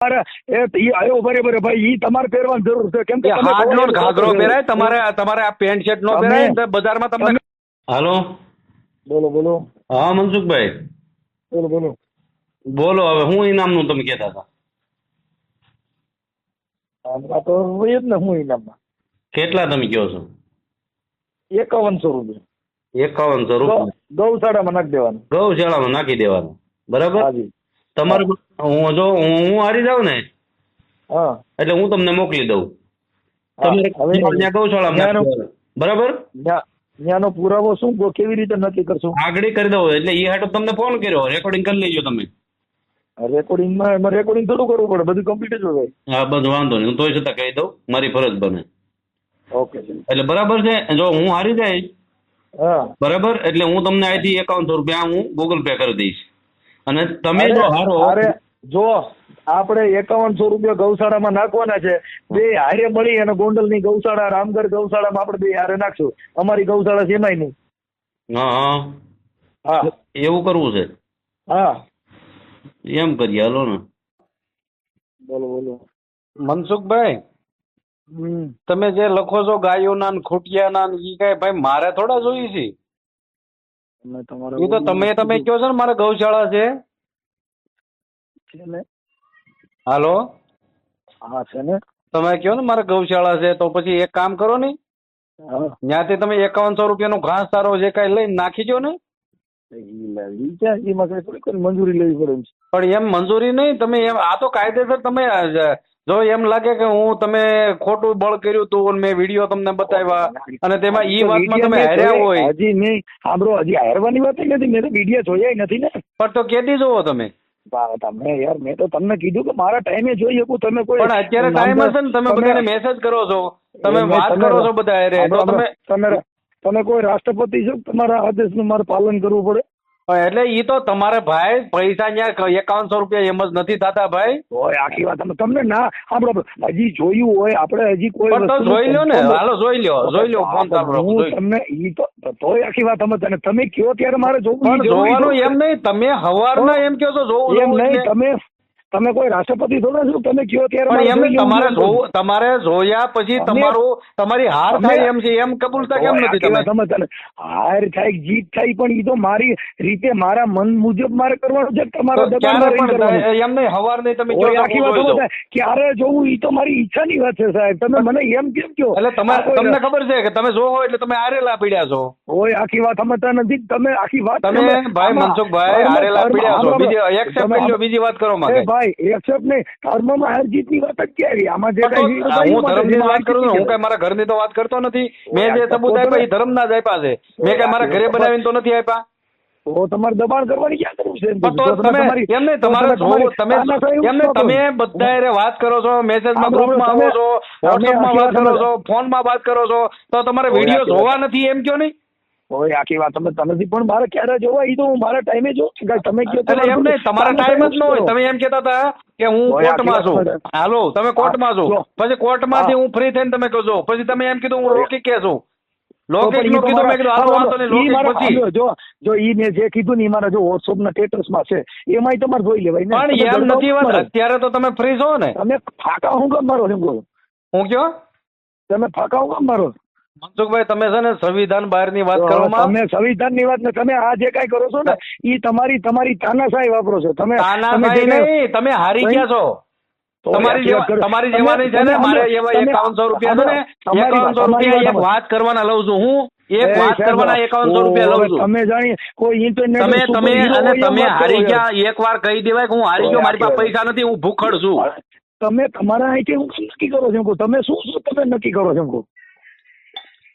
તમારે ઈ આવ્યો બરાબર ભાઈ, ઈ તમારે પહેરવાની જરૂર છે. કેમ કે હાડનો ઘાઘરો પહેરાય, તમારે આ પેન્ટ શર્ટ નો પહેરાય તો બજારમાં તમને. હાલો, બોલો બોલો. હા મનસુખભાઈ બોલો બોલો. બોલો. હવે હું ઇનામનું તમે કહેતા હતા. આ તો હોય જ ને. હું ઇનામમાં કેટલા તમે કહો છો? 5100 રૂપિયા. 5100 રૂપિયા ગૌશાળામાં નાખી દેવાનું. ગૌશાળામાં નાખી દેવાનું, બરાબર? હાજી. તમારે હું હારી જાઉં ને હા, એટલે હું તમને મોકલી દઉં. હા. તમારે ત્યાં ગૌશાળામાં નાખી દેવાનું, બરાબર? ત્યાંનો પુરાવો શું, કેવી રીતે નક્કી કરશું? આગળ કરી દઉં એટલે એ હાટો તમને ફોન કર્યો, રેકોર્ડિંગ કરી લેજો તમે. રેકોર્ડિંગમાં એમાં રેકોર્ડિંગ થોડું કરવું પડે, બધું કમ્પ્લીટ જ હોય. હા, બધું વાંધો નહીં, હું તોય છતાં કહી દઉં, મારી ફરજ બને. ઓકે એટલે બરાબર છે. જો હું હારી જાય, હા બરાબર, એટલે હું તમને અહીંથી 5100 રૂપિયા હું ગૂગલ પે કરી દઈશ. અને તમે જો હારો, અરે જો આપણે 5100 રૂપિયા ગૌશાળામાં નાખવાના છે, બે હારે મળી અને ગોંડલની ગૌશાળા, રામગઢ ગૌશાળામાં આપણે બે હારે નાખશું. અમારી ગૌશાળા છે એમાંય નહીં. હા હા, એવું કરવું છે. હા એમ કરીએ, હાલો ને. બોલો બોલો. મનસુખભાઈ, તમે જે લખો છો ગાયોના ને ખૂટિયાના ને ઈ કઈ ભાઈ મારે થોડા જોઈએ છે. એ તો તમે કહો છો ને મારે ગૌશાળા છે. હાલો, હા છે ને. તમે કહો ને મારે ગૌશાળા છે, તો પછી એક કામ કરો ને, ત્યાંથી તમે 5100 રૂપિયાનો ઘાસ સારો જે કઈ લઈને નાખી દો ને. મંજૂરી લેવી પડે. પણ એમ મંજૂરી નહીં, તમે એમ આ તો કાયદેસર તમે જો એમ લાગે કે હું તમે ખોટું બળ કર્યું તું મેં વિડીયો તમને બતાવ્યા અને તેમાં ઈ વાતમાં તમે હાર્યા હોય. હજી નહીં સાંભળો, હજી હારવાની વાત નથી. મેં તો વિડીયો જોયા નથી ને. પણ તો કેદી જોવો તમે? તમે યાર, મેં તો તમને કીધું કે મારા ટાઈમે જોઈ શકું. તમે કોઈ પણ અત્યારે ટાઈમ હશે ને, તમે બધાને મેસેજ કરો છો, તમે વાત કરો છો બધા હારે, તો તમે કોઈ રાષ્ટ્રપતિ છો, તમારા આદેશનું મારે પાલન કરવું પડે. એટલે ઈ તો તમારે ભાઈ પૈસા ત્યાં 5100 રૂપિયા એમ જ નથી થતા ભાઈ. હોય આખી વાત તમને ના સાંભળો, હજી જોયું હોય આપણે, હજી કોઈ તો જોઈ લો ને. હાલો જોઈ લો ફોન સાંભળો. હું તમને ઈ તોય આખી વાત સમજ, તમે કયો ત્યારે મારે જોવું. પણ જોવાનું એમ નહીં, તમે હવારના એમ કહો છો જોવું એમ નહીં. તમે કોઈ રાષ્ટ્રપતિ થોડા છો, તમે કયો ત્યારે તમારે જોયા પછી તમારી હાર થાય એમ છે, એમ કબૂલતા કેમ નથી તમે? હાર થાય જીત થાય, પણ એ તો મારી રીતે મારા મન મુજબ મારે કરવાનું છે. તમારો એમ નહીં, હવાર નહીં તમે આખી વાત ક્યારે જોવું એ તો મારી ઈચ્છાની વાત છે સાહેબ. તમે મને એમ કેમ કહો? એટલે તમને ખબર છે કે તમે જોવો એટલે તમે હારેલા પીડ્યા છો. ઓય આખી વાત સમજતા નથી તમે. આખી વાત તમે ભાઈ મનસુખભાઈ હારેલા પીડ્યા છો. બીજી એક્સેપ્ટ કરી લો, બીજી વાત કરો માં. એક્સેપ્ટ નહીં, ધર્મમાં હાર જીતની વાત જ ક્યારે? આમાં જે હું ધર્મની વાત કરું છું, હું કઈ મારા ઘરની તો વાત કરતો નથી. મેં જે સબૂત આપ્યા એ ધર્મના જ આપ્યા છે. મેં કઈ મારા ઘરે બનાવીને તો નથી આપ્યા. તો તમારે દબાણ કરવાની ક્યાં જરૂર છે? તમે બધા વાત કરો છો, મેસેજમાં ગ્રુપમાં આવો છો, વોટ્સઅપમાં વાત કરો છો, ફોનમાં વાત કરો છો, તો તમારે વિડીયો જોવા નથી એમ કયો નહીં? ઓય આખી વાત તમે નથી, પણ મારે ક્યારે જોવા એ તો હું મારા ટાઈમે જોઉં. તમે એમ નહીં, તમારા ટાઈમ જ ન હોય. તમે એમ કેતા હતા કે હું કોર્ટમાં છું. હાલો, તમે કોર્ટમાં છો, પછી કોર્ટમાંથી હું ફ્રી થઈને તમે કહો છો, પછી તમે એમ કીધું હું રોકી કે છું. લોકેશનું કીધું, મેં કીધું હાલો વાંધો નહીં, લોકેશ પછી જો ઈ મેં જે કીધું ને એ મારા જો વોટ્સઅપના સ્ટેટસમાં છે, એમાંય તમારે જોઈ લેવાય ને. પણ એમ નથી વાત, અત્યારે તો તમે ફ્રી છો ને. તમે ફાકા હું કામ મારો એમ કહો? હું કયો તમે ફાકા હું કામ મારો? મનસુખભાઈ, તમે છે ને સંવિધાન બહારની વાત કરવામાં, તમે સંવિધાનની વાત ને તમે આ જે કઈ કરો છો ને એ તમારી તાનાશાહી વાપરો છો. તમે તાનાશાહી નહીં, તમે હારી ગયા છો. તમારી જેવાની છે ને, મારે એવા 5100 રૂપિયા છે ને, 5100 રૂપિયા એક વાત કરવાના લઉં છું હું. એક વાત કરવાના 5100 રૂપિયા લઉં છું. તમે જાણી કોઈ ઇન્ટરનેટ તમે હારી ગયા. એક વાર કહી દેવાય કે હું હારી ગયો, મારી પાસે પૈસા નથી, હું ભૂખડ છું. તમે તમારા અહીંથી હું નક્કી કરો છો? તમે શું તમે નક્કી કરો છો?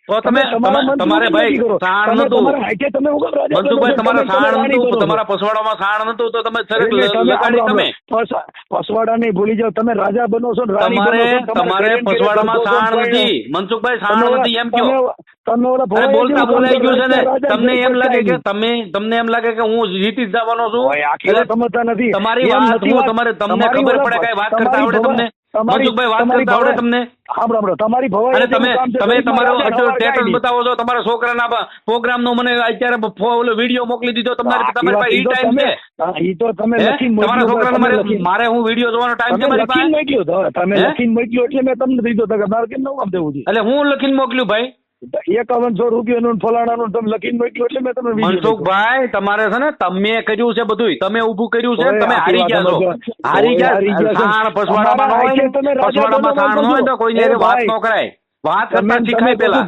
તો તમારે ભાઈ સાણ નતું મનસુખભાઈ, તમારે સાણ નતું, તમારા પસવાડામાં સાણ નતું, તો તમે લગાડી. તમે પસવાડા નહીં ભૂલી જાવ, તમે રાજા બનો છો. તમારે પસવાડામાં સાણ નથી મનસુખભાઈ, સાણ નથી એમ કયો. બોલતા બોલાઈ ગયું છે ને. તમને એમ લાગે કે હું જીતી જ જવાનો છું. સમજતા નથી તમારી વાત તમને ખબર પડે કઈ વાત કરતા આવડે તમને? મનસુખભાઈ વાત કરતા આવડે તમને? સાંભળો તમારી ભવાઈ અને તમે તમારો સ્ટેટસ બતાવો છો તમારા છોકરાના પ્રોગ્રામનો મને અત્યારે વિડીયો મોકલી દીધો તમારી પાસે ઈ ટાઈમ છે ઈ તો તમે લખીને તમારા મોકલ્યો. છોકરાને મારે હું વિડીયો જોવાનો ટાઈમ છે તમે મારી પાસે? લખીને મોકલ્યો તમે લખીને મોકલ્યો એટલે મેં તમને દીધો તો કે મારે કેમ નવું કામ દેવું છે એટલે હું લખીને મોકલ્યું ભાઈ? 5100 રૂપિયાનું ફલાણાનું તમે લખીને મોકલ્યું એટલે મેં તમને video મોકલ્યો. મનસુખભાઈ તમારે છે ને તમે કર્યું છે બધું, તમે ઊભું કર્યું છે, તમે હારી ગયા છો. હારી ગયા. સાણ પસવાડામાં ન હોય ને, પસવાડામાં સાણ ન હોય તો કોઈને વાત ન કરાય. વાત કરતા શીખાય પેલા.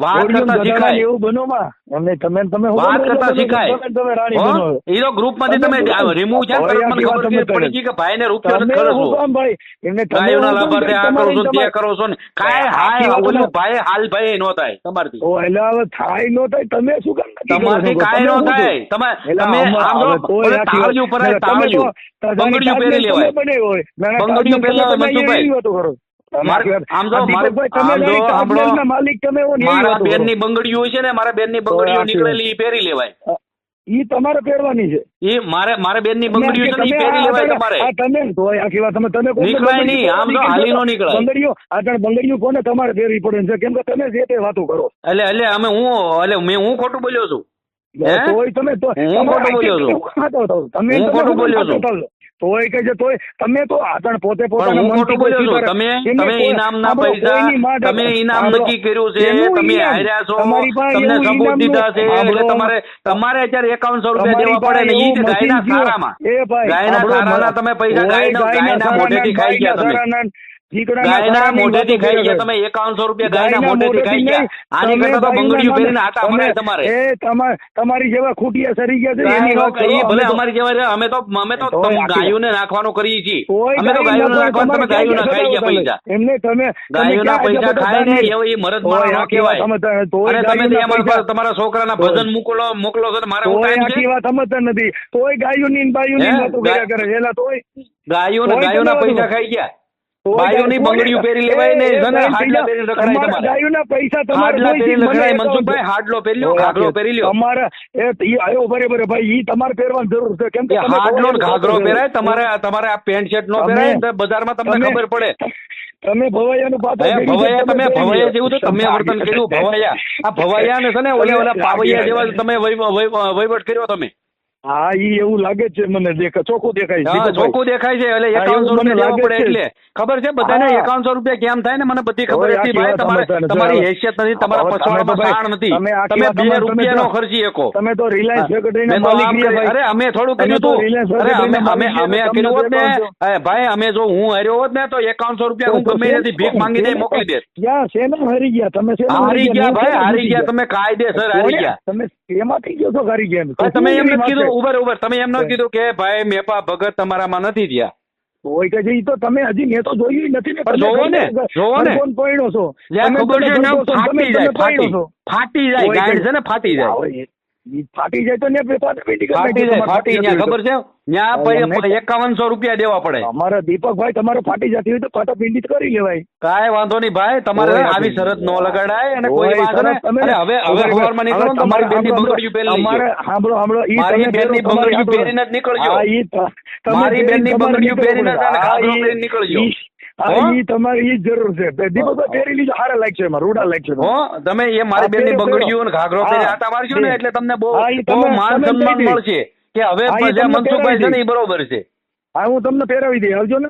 વાત કરતા શીખાય. એવું બનોમાં એમને તમે વાત કરતા શીખાય. તમે રાણી બનો. એ તો ગ્રુપ માંથી તમે રિમૂવ છે ને, તરત મને ખબર પડી ગઈ કે ભાઈ ને રૂપિયો નથી ખરો છો. ભાઈ એમને ગાયોના લાભાર્થે આ કરો છો તે કરો છો ને કાંઈ હાય ઓલું ભાઈ હાલ ભાઈ નો થાય તમારથી. ઓ એટલે હવે થાય નો થાય તમે શું કામ નથી તમારથી કરો છો? કાંઈ નો થાય. તમે આમ જો તાળિયું પર તાળિયું બંગડીયું પહેરી લેવાય. બંગડીયું પહેરી લેવાય મનસુખભાઈ. મારા બેન ની બંગડીઓ હોય છે ને, મારા બેન ની બંગડીઓ નીકળેલી પહેરી લેવાય. ઈ તમારે પહેરવાની છે. એ મારે બેન ની બંગડીઓ છે ને એ પહેરી લેવાય તમારે. તમે તો આખી વાત તમે નીકળાય નહીં, આમ તો હાલી નો નીકળાય. બંગડીઓ કોને તમારે પહેરવી પડે છે કેમ કે તમે જે તે વાતો કરો. એટલે હું ખોટું બોલ્યો છું. તોય તમે હું ખોટું બોલ્યો છું. હું ખોટું બોલ્યો છું. તોય કે છે તોય તમે તો આતણ પોતે પોતાના હું ખોટું બોલ્યો છું. તમે ઇનામના પૈસા તમે ઇનામ નક્કી કર્યું છે, તમે હાર્યા છો, તમને સબૂત દીધા છે એટલે તમારે અત્યારે 5100 રૂપિયા દેવા પડે ને ઈ ગાયના સારામાં. ગાયના સારાના તમે પૈસા ગાયના મોઢેથી ખાઈ ગયા તમે. ગાયના મોઢેથી ખાઈ ગયા તમે 5100 રૂપિયા ગાયના મોઢેથી ખાઈ ગયા. આની કરતા તો બંગડીયું પહેરીને આટા મરાય તમારે. તમારી જેવા ખૂટિયા સરી ગયા છે એની વાત કરી. ભલે અમારી જેવા અમે તો ગાયોને નાખવાનું કરીએ છીએ. અમે તો ગાયોને નાખવાનું, તમે ગાયોના ખાઈ ગયા પૈસા. એમને તમે ગાયોના પૈસા ખાય ને એ મરદ માણસ ન કહેવાય. અને તમે અમારા તમારા છોકરાના ભજન મોકલો છો મારે હું ટાઈમ છે? વાત સમજતા નથી. તોય ગાયોની બાયોની વાતો કર્યા કરે એલા તોય ગાયોના પૈસા ખાઈ ગયા. બાયોની બંગડીઓ પહેરી લેવાય ને હાડલા પહેરી રખડાય તમારે. ગાયોના પૈસા હાડલા પહેરી રખડાય મનસુખભાઈ. હાડલો પહેરી લ્યો, ઘાઘરો પહેરી લ્યો. તમારે આયો બરાબર ભાઈ ઈ તમારે પહેરવાની જરૂર છે કેમ કે હાડલો ને ઘાઘરો પહેરાય. તમારે આ પેન્ટ શર્ટ નો પહેરાય બજારમાં તમને ખબર પડે. તમે ભવૈયાનું ભવૈયા તમે ભવૈયા જેવું તો તમે વર્તન કર્યું. ભવૈયા આ ભવૈયા ને છે ને ઓલા પાવૈયા જેવા તમે વહીવટ કર્યો તમે. હા ઈ એવું લાગે છે મને. ચોખ્ખું દેખાય છે. ચોખ્ખું દેખાય છે. એટલે 5100 રૂપિયા દેવા પડે એટલે ખબર છે બધાને 5100 રૂપિયા કેમ થાય ને મને બધી ખબર હતી ભાઈ. તમારી હેસિયત નથી, તમારા પછવાડામાં સાણ નથી, તમે 2 રૂપિયા નો ખર્ચી શકો. તમે તો રિલાયન્સ ફેક્ટરીના માલિક. અરે અમે થોડું કર્યું હતું. અરે અમે કર્યું હોત ને ભાઈ, અમે જો હું હાર્યો હોત ને તો 5100 રૂપિયા હું ગમે નથી ભીખ માંગી દે મોકલી દે. ક્યાં શેના હારી ગયા તમે? હારી ગયા ભાઈ, હારી ગયા તમે કાયદેસર હારી ગયા. તમે એમાં થઈ ગયો છો હારી ગયા. તમે એમ નથી કીધું ઉભર તમે એમ ન કીધું કે ભાઈ મેપા ભગત તમારામાં નથી થયા. હોય કે ઈ તો તમે હજી મેં તો જોયું નથી ને. જોવો ને કોણ પોઈડો છો? ખબર છે ફાટી જાય ગાંઠ છે ને ફાટી જાય. ફાટી જાય તો ને ફાટી જાય ખબર છે. ત્યાં 5100 રૂપિયા દેવા પડે. અમારા દીપકભાઈ તમારે ફાટી જતી હોય તો ફાટા પિંડિત કરી લેવાય. કાંઈ વાંધો નહીં ભાઈ, તમારે આવી શરત ન લગાડાય. અને કોઈ હવે સવારમાં નીકળો તમારી બેનની બંગડીયું પહેરી લેજો. સાંભળો મારી બેનની બંગડીયું પહેરીને જ નીકળજો. મારી બેનની બંગડીયું પહેરીને ઘાઘરો પહેરીને નીકળજો. ઈ તમારી ઈ જરૂર છે. દીપકભાઈ પહેરી લીધો સારા લાગશે એમાં, રૂડા લાગશે. તમે એ મારી બેનની બંગડીયું અને ઘાઘરો પહેરી આટા મારશો ને એટલે તમને બહુ માન સન્માન મળશે કે હવે મનસુખભાઈ છે ને એ બરોબર છે. હા હું તમને પહેરાવી દઈ આવજો ને.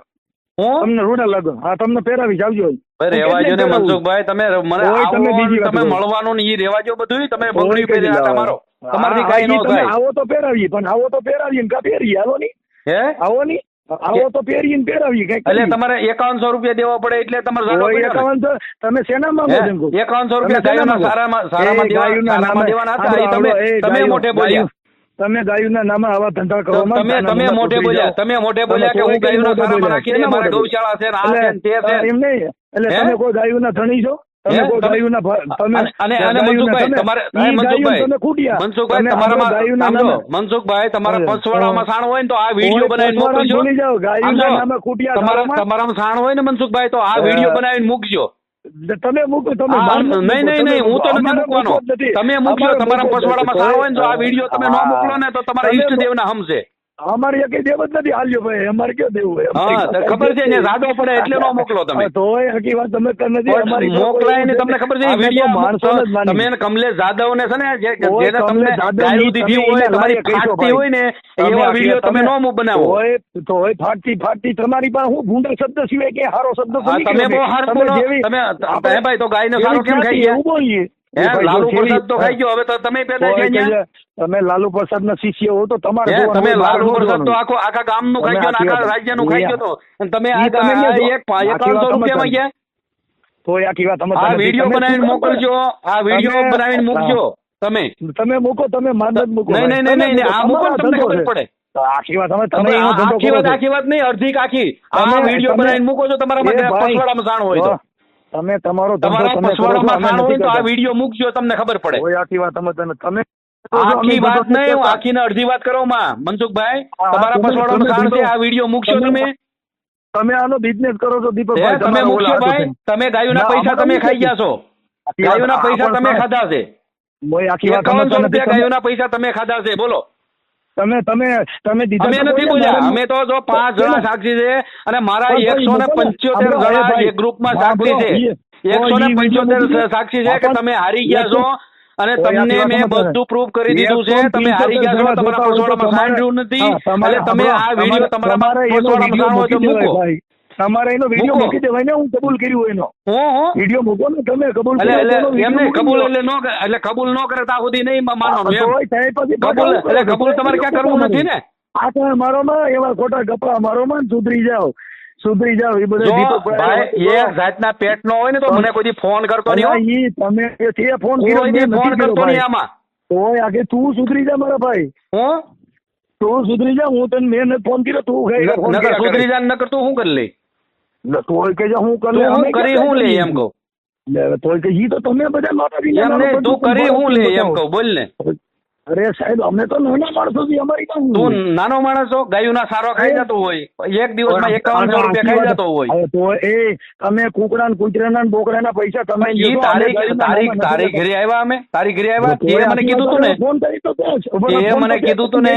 તમને રૂડા લાગો. હા તમને પહેરાવી આવજો. રેવાજો ને મનસુખભાઈ, તમે મળવાનું ને ઈ રેવાજો બધું. તમે બંગડી પહેરી આટા મારો, તમારાથી કઈ ન થાય. આવો તો પહેરાવીએ, પણ આવો તો પહેરાવીએ ને કા પહેરીએ. આવો નહીં આવો નહીં આવો તો પહેરીને પહેરાવીએ. એટલે તમારે 5100 રૂપિયા દેવા પડે એટલે તમારે 5100 તમે શેના માંગો છો? 5100 રૂપિયા ગાયોના સારામાં દેવાના હતા. તમે મોઢે બોલ્યા. તમે ગાયોના નામે આવા ધંધા કરો. તમે મોઢે બોલ્યા કે હું ગાયોના સારામાં નાખી દે, મારે ગૌશાળા છે ને આ છે ને તે છે. એમ નહીં. એટલે તમે કોઈ ગાયોના ધણી છો? મનસુખભાઈ તમારા પસવાડામાં સાણ હોય ને તો આ વિડીયો બનાવીને મોકલજો. તમારામાં સાણ હોય ને મનસુખભાઈ તો આ વિડીયો બનાવીને મૂકજો. તમે મૂકો. નહીં હું તો નથી મૂકવાનો. તમે મૂકજો. તમારા પસવાડામાં સાણ હોય ને તો આ વિડીયો તમે ન મોકલો ને તો તમારા ઈષ્ટદેવના હમશે. અમારે કઈ દેવ જ નથી હાલ્યો ભાઈ, અમારે ક્યાં દેવું હોય? હા તો ખબર છે ને જાડો પડે એટલે નો મોકલો તમે. તોય હકી વાત તમે નથી, અમારી મોકલાય ને તમને ખબર છે એ અમે તો વિડીયો માણસો જ માની. તમે ને કમલેશ જાદવ ને છે ને તોય જેને કમલેશ તમને જાદવની ગાળું દીધી તમે હોય, એના તમારી લાયક કહીશો ફાટતી ભાઈ. હોય ને તમે એવા આખી વિડીયો તમે તમે- નો બનાવો. તોય ફાટતી તમારી પાસે હું ભૂંડા શબ્દ સિવાય કે હારો શબ્દ તો હા, નીકળ્યો તમે બહુ નહીં. સારું તમે બોલો. જેવી- તમે આપણે- હે ભાઈ તો ગાયનો સારો કેમ ખાઈ એવું ગયા? બોલીએ. હે ભાઈ, લાલુ જો પ્રસાદ તો જેવી- ખાઈ ગયો, હવે તો તમે પેદા તોય થયા કે તમે લાલુ પ્રસાદ ના શિષ્ય હો તો તમારે હે જોવાનું તમે હોય, મારે લાલુ ન પ્રસાદ તો જોવાનું. આખા ગામનું ખાઈ તમે ગયો ને આખી આખા વાત- રાજ્યનું ખાઈ ગયો તો અને તમે ઈ તમે આ નહીં જો. એક આખી વાત 5100 રૂપિયામાં તમે- ગયા. તોય આખી વાત આ વિડીયો બનાવીને મોકલજો, આ વિડીયો તમે- બનાવીને મૂકજો તમે. તમે મૂકો, તમે માન જ મૂકો નહીં નહીં નહીં નહીં આ મૂકો ને તમને ખબર પડે. તો આખી વાત તમે તમે એનો ધંધો આખી કરો વાત છો. આખી વાત નહીં, અડધી આખી આ તમે- વિડીયો તમે- બનાવીને મૂકો છો તમારા એ માટે ભાઈ, પસવાડામાં જાણ હોય તો. તમે તમારો ધંધો તમારા તમે કરો છો, પસવાડામાં અમે જાણ હોય નથી તો આ કરતા. વિડીયો મૂકજો તમને ખબર પડે. તોય આખી વાત તમે આખી વાત અમે નહીં, હું ધંધો આખી ને અડધી વાત કરો માં મનસુખભાઈ. હા, તમારા તમે- પસવાડામાં તમે જાણ છે, ધંધો- આ વિડીયો મૂકશો તમે- તમે. તમે આનો બિઝનેસ કરો છો હે, દીપકભાઈ, તમે તમારા મૂકશો ઓલા ભાઈ, હાથો તમે ગાયોના ના, પૈસા અમારે તમે નથી ખાઈ ગયા છો. આખી વાત ગાયોના પૈસા આપણ તમે પાસે- ખાધા છે. મોય આખી વાત 5100 તમે રૂપિયા ગાયોના પૈસા તમે ખાધા છે. બોલો. તમે દીધા અમે તો નથી બોલ્યા, બોલ્યા, મારે- અમે તો જો 5 જણા સાક્ષી છે અને મારા પણ ભાઈ, 175 મૂકો ને. જણા ભાઈ, એક ગ્રુપમાં હા, સાક્ષી બરો, છે. ઈ- 175 સાક્ષી છે કે તમે હારી ગયા છો અને તમને મેં બધું પ્રૂફ કરી દીધું છે. તમે હારી ગયા છો, તમારા પસવાડામાં સાઈન રહ્યું નથી. એટલે તમે આ વિડીયો તમારા પસવાડામાં જાણો હોય તો મૂકો. તમારે એનો વિડીયો મૂકો. મૂકી દેવાય ને, હું કબૂલ કર્યું એનો હું વિડીયો મૂકો ને, તમે કબૂલ એટલે કર્યો એનો એમને વિડીયો કબૂલ મૂકી એટલે નો કરે, એટલે કબૂલ નો કરે ત્યાં સુધી નહીં દો. માનવાનું એમ. તોય સાહેબ પછી કબૂલ પાછા એટલે કબૂલ તમારે ક્યાં કરવું નથી ને. આ તો મારો માં એવા ખોટા ગપ્પા મારો માં સુધરી જાઓ એ બધા જો દીપકભાઈ ભાઈ એક જાતના પેટ નો હોય ને તો મને કોઈ દી ફોન કરતો નહીં હો. અલા, ઈ તમે તે ફોન કર્યો, કોઈ દી મેં ફોન નથી કર્યો કરતો નહીં ભાઈ. આમાં. તોય આગે તું સુધરી જા મારા ભાઈ, હું તું સુધરી જા. હું તને મેં નથી ફોન કર્યો, તું ગઈ ફોન નકર કર્યા સુધરી કરે. જાય નકર તું શું કરી લે? તોય કે જા હું તું કરે શું કરી શું લે એમ કહું? તોય કે ઈ તો તમે બધા માતાજી એમ નહીં, તું કરી શું લે એમ કહું, બોલ ને. અરે સાહેબ અમે તો નાના માણસો છીએ, અમારી પાસે તું નાનો માણસ છો, ગાયુના સારો ખાઈ જતો હોય, એક દિવસમાં 5100 રૂપિયા ખાઈ જતો હોય. હવે તો એ તમે કુકડા કૂતરાના ને બોકડાના પૈસા તમે ઈ તારી ઘરે આવ્યા, અમે તારી ઘરે આવ્યા, તે મને કીધું તું ને, ફોન કરી તો તે મને કીધું તું ને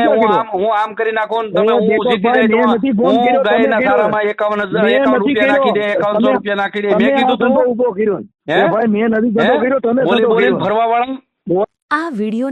હું આમ કરી નાખું ને તમે હું જીતી જાય તો હું ગાયના સારામાં 51 રૂપિયા નાખી દે, 5100 રૂપિયા નાખી દે, મેં કીધું તું. ઉભો કર્યો હે? ભાઈ, મેં નથી ધંધો કર્યો, તમે બોલી ધંધો બોલી કર્યો. ફરવા વાળા. આ વિડિયો